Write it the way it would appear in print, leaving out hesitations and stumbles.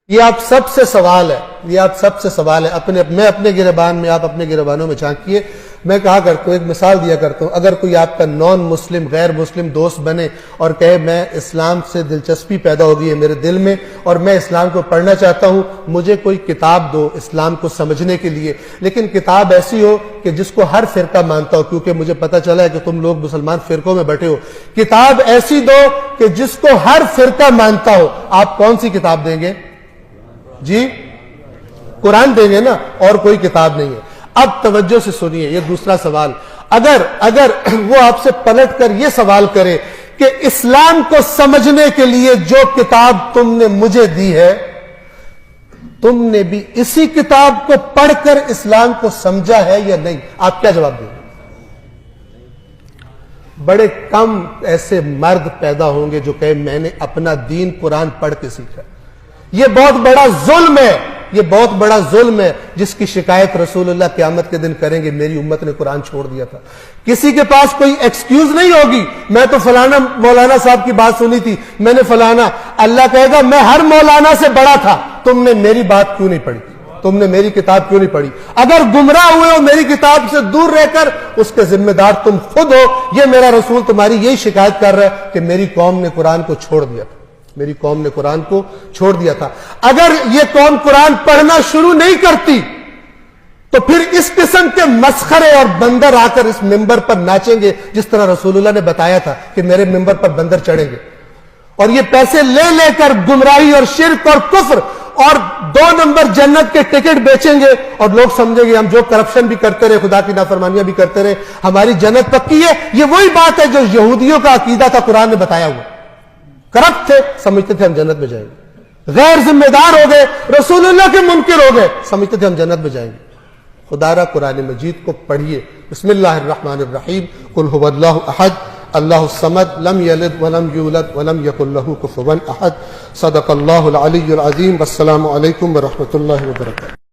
یہ آپ سب سے سوال ہے، یہ آپ سب سے سوال ہے، میں اپنے گریبان میں، آپ اپنے گریبانوں میں جھانکیے۔ میں کہا کرتا ہوں، ایک مثال دیا کرتا ہوں، اگر کوئی آپ کا نان مسلم غیر مسلم دوست بنے اور کہے میں اسلام سے دلچسپی پیدا ہو گئی ہے میرے دل میں اور میں اسلام کو پڑھنا چاہتا ہوں، مجھے کوئی کتاب دو اسلام کو سمجھنے کے لیے، لیکن کتاب ایسی ہو کہ جس کو ہر فرقہ مانتا ہو، کیونکہ مجھے پتہ چلا ہے کہ تم لوگ مسلمان فرقوں میں بیٹھے ہو، کتاب ایسی دو کہ جس کو ہر فرقہ مانتا ہو۔ آپ کون سی کتاب دیں گے؟ جی قرآن دیں گے نا، اور کوئی کتاب نہیں ہے۔ اب توجہ سے سنیے، یہ دوسرا سوال، اگر وہ آپ سے پلٹ کر یہ سوال کرے کہ اسلام کو سمجھنے کے لیے جو کتاب تم نے مجھے دی ہے، تم نے بھی اسی کتاب کو پڑھ کر اسلام کو سمجھا ہے یا نہیں؟ آپ کیا جواب دیں گے؟ بڑے کم ایسے مرد پیدا ہوں گے جو کہے میں نے اپنا دین قرآن پڑھ کے سیکھا۔ یہ بہت بڑا ظلم ہے، یہ بہت بڑا ظلم ہے جس کی شکایت رسول اللہ قیامت کے دن کریں گے، میری امت نے قرآن چھوڑ دیا تھا۔ کسی کے پاس کوئی ایکسکیوز نہیں ہوگی، میں تو فلانا مولانا صاحب کی بات سنی تھی، میں نے فلانا، اللہ کہے گا میں ہر مولانا سے بڑا تھا، تم نے میری بات کیوں نہیں پڑھی، تم نے میری کتاب کیوں نہیں پڑھی؟ اگر گمراہ ہوئے ہو میری کتاب سے دور رہ کر، اس کے ذمہ دار تم خود ہو۔ یہ میرا رسول تمہاری یہی شکایت کر رہا ہے کہ میری قوم نے قرآن کو چھوڑ دیا تھا، میری قوم نے قرآن کو چھوڑ دیا تھا۔ اگر یہ قوم قرآن پڑھنا شروع نہیں کرتی تو پھر اس قسم کے مسخرے اور بندر آ کر اس ممبر پر ناچیں گے، جس طرح رسول اللہ نے بتایا تھا کہ میرے ممبر پر بندر چڑھیں گے، اور یہ پیسے لے لے کر گمراہی اور شرک اور کفر اور 2 نمبر جنت کے ٹکٹ بیچیں گے، اور لوگ سمجھیں گے ہم جو کرپشن بھی کرتے رہے، خدا کی نافرمانیاں بھی کرتے رہے، ہماری جنت پکی ہے۔ یہ وہی بات ہے جو یہودیوں کا عقیدہ تھا، قرآن نے بتایا ہوا۔ کرپٹ تھے، سمجھتے تھے ہم جنت میں جائیں گے، غیر ذمہ دار ہو گئے، رسول اللہ کے منکر ہو گئے، سمجھتے تھے ہم جنت میں جائیں گے۔ خدا را قرآن مجید کو پڑھیے۔ بسم اللہ الرحمن الرحیم، قل هو اللہ احد اللہ الصمد لم یلد ولم یولد ولم یکن له کفوا احد۔ صدق اللہ العلی العظیم۔ والسلام علیکم ورحمۃ اللہ وبرکاتہ۔